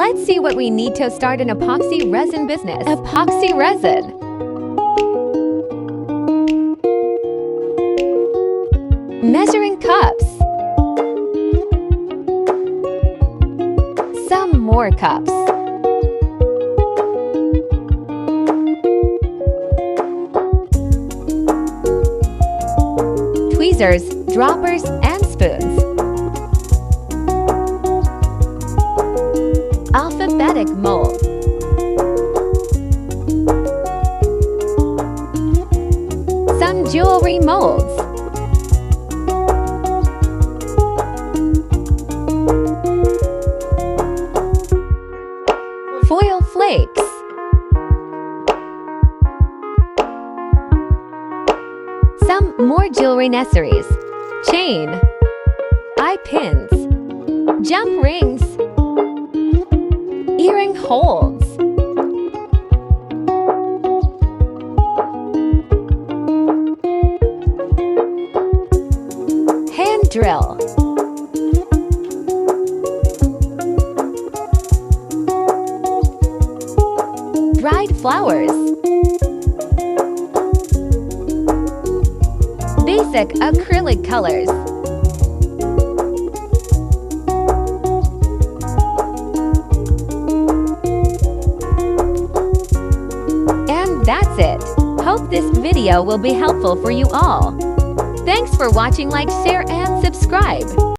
Let's see what we need to start an epoxy resin business. Epoxy resin. Measuring cups. Some more cups. Tweezers, droppers, and spoons. Alphabetic mold. Some jewelry molds. Foil flakes. Some more jewelry necessaries. Chain. Eye pins. Jump rings. Earring holds. Hand drill. Dried flowers. Basic acrylic colors. And that's it. Hope this video will be helpful for you all. Thanks for watching. Like, share, and subscribe.